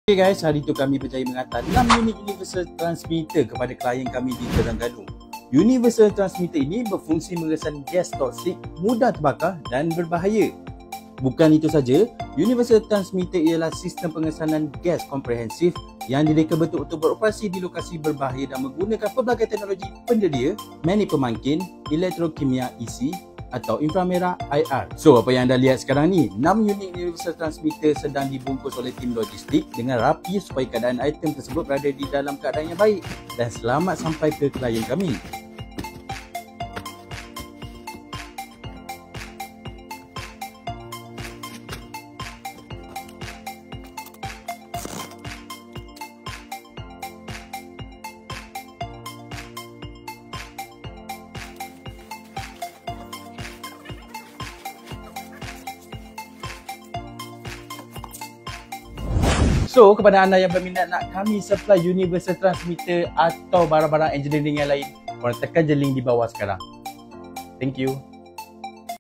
Okay guys, hari itu kami berjaya menghantar 6 unit universal transmitter kepada klien kami di Terengganu. Universal transmitter ini berfungsi mengesan gas toksik, mudah terbakar dan berbahaya. Bukan itu saja, universal transmitter ialah sistem pengesanan gas komprehensif yang direka betul untuk beroperasi di lokasi berbahaya dan menggunakan pelbagai teknologi pendelia, magnet pemangkin, elektrokimia EC atau inframerah IR. So, apa yang anda lihat sekarang ni, 6 unit universal transmitter sedang dibungkus oleh tim logistik dengan rapi supaya keadaan item tersebut berada di dalam keadaan yang baik dan selamat sampai ke klien kami. So, kepada anda yang berminat nak kami supply universal transmitter atau barang-barang engineering yang lain, korang tekan je link di bawah sekarang. Thank you.